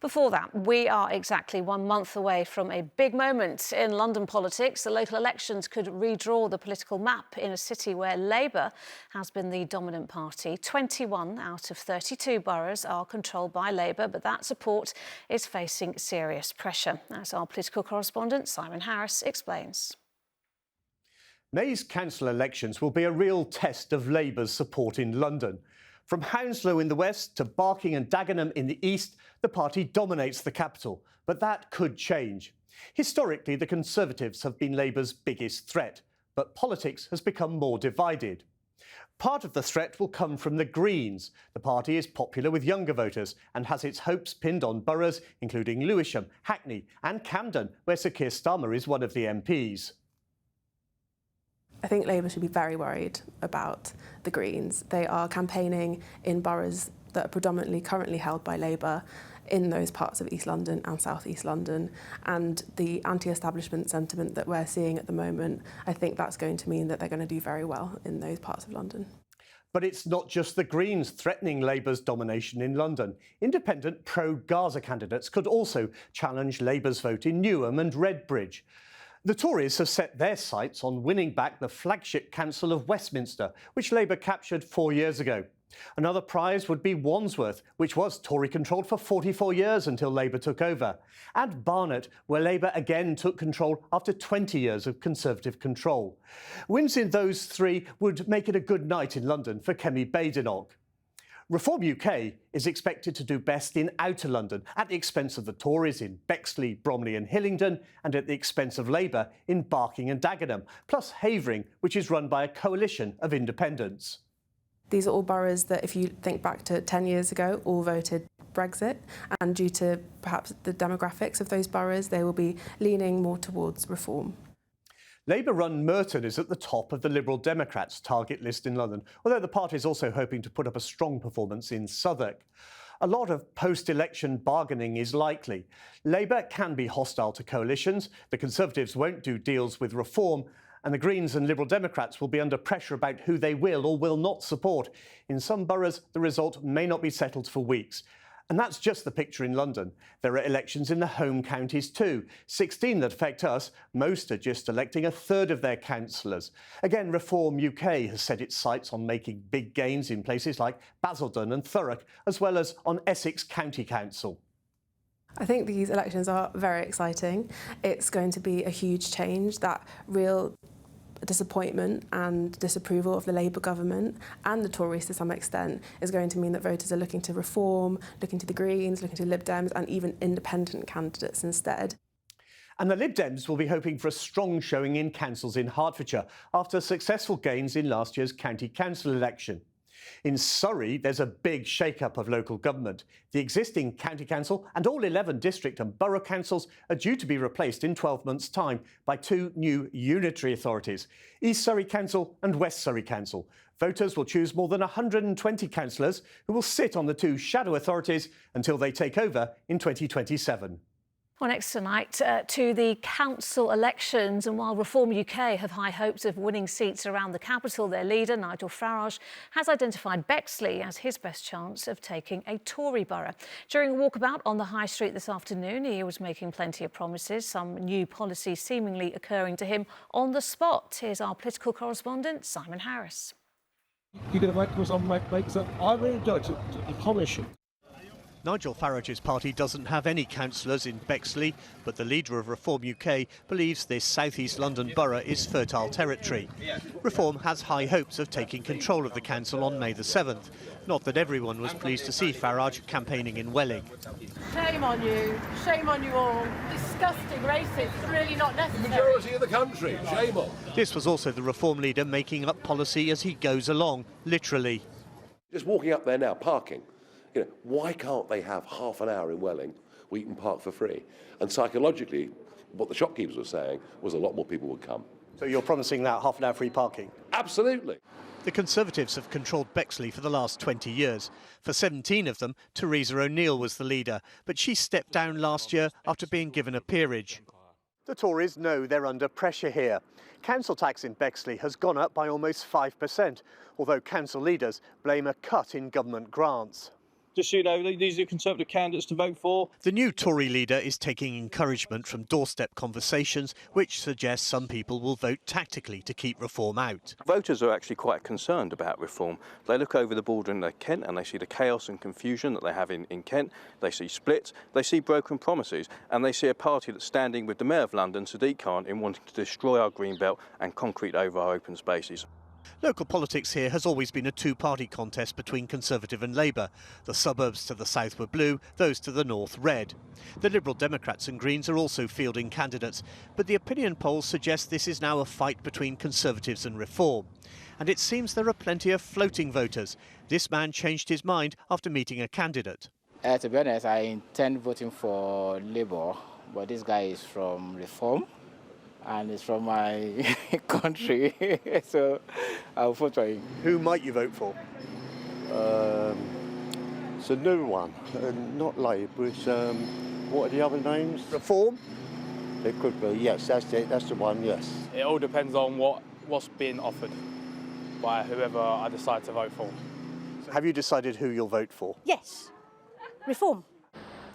Before that, we are exactly 1 month away from a big moment in London politics. The local elections could redraw the political map in a city where Labour has been the dominant party. 21 out of 32 boroughs are controlled by Labour, but that support is facing serious pressure, as our political correspondent Simon Harris explains. May's council elections will be a real test of Labour's support in London. From Hounslow in the west to Barking and Dagenham in the east, the party dominates the capital, but that could change. Historically, the Conservatives have been Labour's biggest threat, but politics has become more divided. Part of the threat will come from the Greens. The party is popular with younger voters and has its hopes pinned on boroughs including Lewisham, Hackney and Camden, where Sir Keir Starmer is one of the MPs. I think Labour should be very worried about the Greens. They are campaigning in boroughs that are predominantly currently held by Labour in those parts of East London and South East London, and the anti-establishment sentiment that we're seeing at the moment, I think that's going to mean that they're going to do very well in those parts of London. But it's not just the Greens threatening Labour's domination in London. Independent pro-Gaza candidates could also challenge Labour's vote in Newham and Redbridge. The Tories have set their sights on winning back the flagship council of Westminster, which Labour captured 4 years ago. Another prize would be Wandsworth, which was Tory-controlled for 44 years until Labour took over, and Barnet, where Labour again took control after 20 years of Conservative control. Wins in those three would make it a good night in London for Kemi Badenoch. Reform UK is expected to do best in outer London, at the expense of the Tories in Bexley, Bromley and Hillingdon, and at the expense of Labour in Barking and Dagenham, plus Havering, which is run by a coalition of independents. These are all boroughs that, if you think back to 10 years ago, all voted Brexit, and due to perhaps the demographics of those boroughs, they will be leaning more towards reform. Labour-run Merton is at the top of the Liberal Democrats' target list in London, although the party is also hoping to put up a strong performance in Southwark. A lot of post-election bargaining is likely. Labour can be hostile to coalitions, the Conservatives won't do deals with reform, and the Greens and Liberal Democrats will be under pressure about who they will or will not support. In some boroughs, the result may not be settled for weeks. And that's just the picture in London. There are elections in the home counties too, 16 that affect us. Most are just electing a third of their councillors. Again, Reform UK has set its sights on making big gains in places like Basildon and Thurrock, as well as on Essex County Council. I think these elections are very exciting. It's going to be a huge change. That real disappointment and disapproval of the Labour government and the Tories to some extent is going to mean that voters are looking to reform, looking to the Greens, looking to Lib Dems and even independent candidates instead. And the Lib Dems will be hoping for a strong showing in councils in Hertfordshire after successful gains in last year's county council election. In Surrey, there's a big shake-up of local government. The existing county council and all 11 district and borough councils are due to be replaced in 12 months' time by two new unitary authorities, East Surrey Council and West Surrey Council. Voters will choose more than 120 councillors who will sit on the two shadow authorities until they take over in 2027. Well, next tonight to the council elections, and while Reform UK have high hopes of winning seats around the capital, their leader, Nigel Farage, has identified Bexley as his best chance of taking a Tory borough. During a walkabout on the High Street this afternoon, he was making plenty of promises, some new policies seemingly occurring to him on the spot. Here's our political correspondent, Simon Harris. You're going to make us on make so I really do it, I promise you. Nigel Farage's party doesn't have any councillors in Bexley, but the leader of Reform UK believes this South East London borough is fertile territory. Reform has high hopes of taking control of the council on May the 7th. Not that everyone was pleased to see Farage campaigning in Welling. Shame on you all. Disgusting, racist, really not necessary. The majority of the country, shame on. This was also the Reform leader making up policy as he goes along, literally. Just walking up there now, parking. You know, why can't they have half an hour in Welling where you can park for free? And psychologically, what the shopkeepers were saying was a lot more people would come. So you're promising that half an hour free parking? Absolutely. The Conservatives have controlled Bexley for the last 20 years. For 17 of them, Theresa O'Neill was the leader, but she stepped down last year after being given a peerage. The Tories know they're under pressure here. Council tax in Bexley has gone up by almost 5%, although council leaders blame a cut in government grants. Just so you know, these are Conservative candidates to vote for. The new Tory leader is taking encouragement from doorstep conversations, which suggests some people will vote tactically to keep reform out. Voters are actually quite concerned about reform. They look over the border in Kent and they see the chaos and confusion that they have in Kent. They see splits, they see broken promises, and they see a party that's standing with the Mayor of London, Sadiq Khan, in wanting to destroy our green belt and concrete over our open spaces. Local politics here has always been a two-party contest between Conservative and Labour. The suburbs to the south were blue, those to the north red. The Liberal Democrats and Greens are also fielding candidates, but the opinion polls suggest this is now a fight between Conservatives and Reform. And it seems there are plenty of floating voters. This man changed his mind after meeting a candidate. To be honest, I intend voting for Labour, but this guy is from Reform. And it's from my country, so I'll vote for him. Who might you vote for? It's a new one, not Labour. It's what are the other names? Reform? It could be. Yes, that's it. That's the one. Yes. It all depends on what's being offered by whoever I decide to vote for. Have you decided who you'll vote for? Yes. Reform.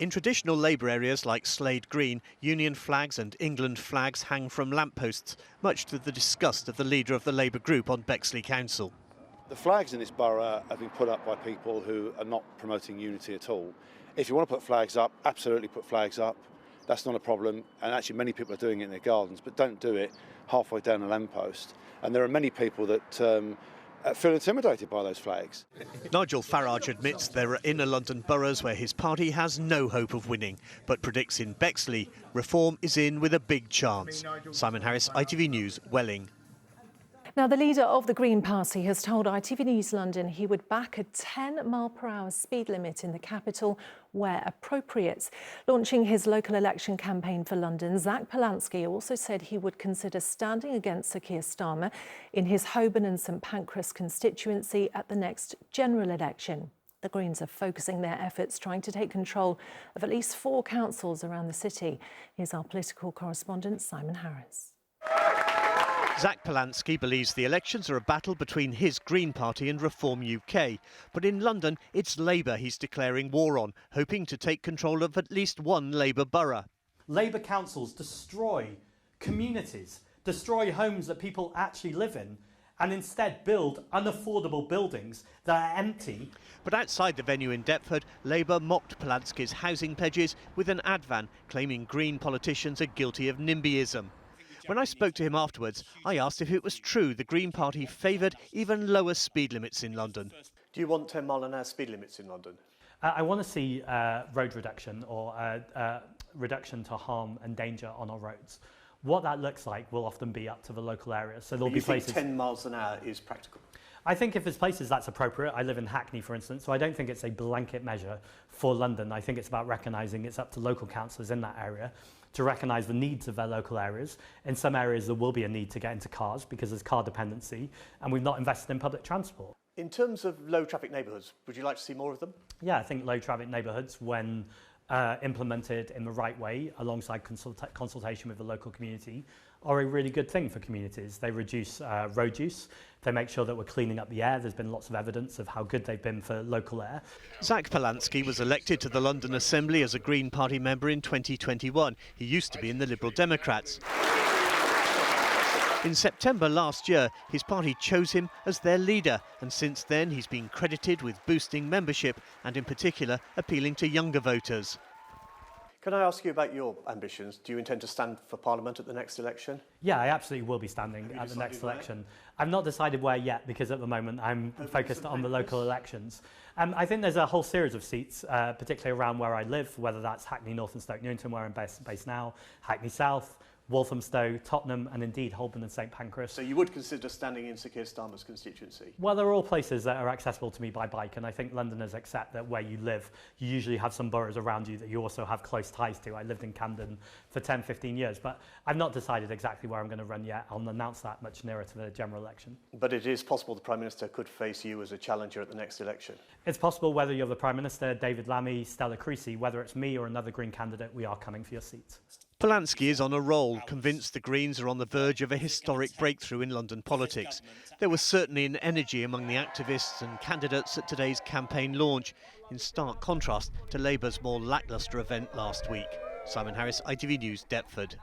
In traditional Labour areas like Slade Green, Union flags and England flags hang from lampposts, much to the disgust of the leader of the Labour group on Bexley Council. The flags in this borough have been put up by people who are not promoting unity at all. If you want to put flags up, absolutely put flags up. That's not a problem, and actually many people are doing it in their gardens, but don't do it halfway down a lamppost. And there are many people that feel intimidated by those flags. Nigel Farage admits there are inner London boroughs where his party has no hope of winning, but predicts in Bexley, Reform is in with a big chance. Simon Harris, ITV News, Welling. Now, the leader of the Green Party has told ITV News London he would back a 10-mile-per-hour speed limit in the capital where appropriate. Launching his local election campaign for London, Zach Polansky also said he would consider standing against Sir Keir Starmer in his Holborn and St Pancras constituency at the next general election. The Greens are focusing their efforts trying to take control of at least 4 councils around the city. Here's our political correspondent, Simon Harris. Zach Polansky believes the elections are a battle between his Green Party and Reform UK. But in London, it's Labour he's declaring war on, hoping to take control of at least one Labour borough. Labour councils destroy communities, destroy homes that people actually live in, and instead build unaffordable buildings that are empty. But outside the venue in Deptford, Labour mocked Polansky's housing pledges with an ad van claiming Green politicians are guilty of NIMBYism. When I spoke to him afterwards, I asked if it was true the Green Party favoured even lower speed limits in London. Do you want 10-mile-an-hour speed limits in London? I want to see road reduction or reduction to harm and danger on our roads. What that looks like will often be up to the local areas. So there'll be places. 10 miles an hour is practical? I think if there's places that's appropriate. I live in Hackney, for instance, so I don't think it's a blanket measure for London. I think it's about recognising it's up to local councillors in that area to recognise the needs of their local areas. In some areas there will be a need to get into cars because there's car dependency and we've not invested in public transport. In terms of low traffic neighbourhoods, would you like to see more of them? Yeah, I think low traffic neighbourhoods, when implemented in the right way alongside consultation with the local community, are a really good thing for communities. They reduce road use, they make sure that we're cleaning up the air. There's been lots of evidence of how good they've been for local air. Zach Polansky was elected to the London Assembly as a Green Party member in 2021. He used to be in the Liberal Democrats. In September last year, his party chose him as their leader, and since then he's been credited with boosting membership and in particular appealing to younger voters. Can I ask you about your ambitions? Do you intend to stand for Parliament at the next election? Yeah, I absolutely will be standing at the next election. I've not decided where yet because at the moment I'm focused on the local elections. I think there's a whole series of seats, particularly around where I live, whether that's Hackney North and Stoke Newington, where I'm based now, Hackney South, Walthamstow, Tottenham and indeed Holborn and St Pancras. So you would consider standing in Sir Keir Starmer's constituency? Well, they're all places that are accessible to me by bike, and I think Londoners accept that where you live, you usually have some boroughs around you that you also have close ties to. I lived in Camden for 10, 15 years, but I've not decided exactly where I'm going to run yet. I'll announce that much nearer to the general election. But it is possible the Prime Minister could face you as a challenger at the next election? It's possible, whether you're the Prime Minister, David Lammy, Stella Creasy, whether it's me or another Green candidate, we are coming for your seats. Polanski is on a roll, convinced the Greens are on the verge of a historic breakthrough in London politics. There was certainly an energy among the activists and candidates at today's campaign launch, in stark contrast to Labour's more lacklustre event last week. Simon Harris, ITV News, Deptford.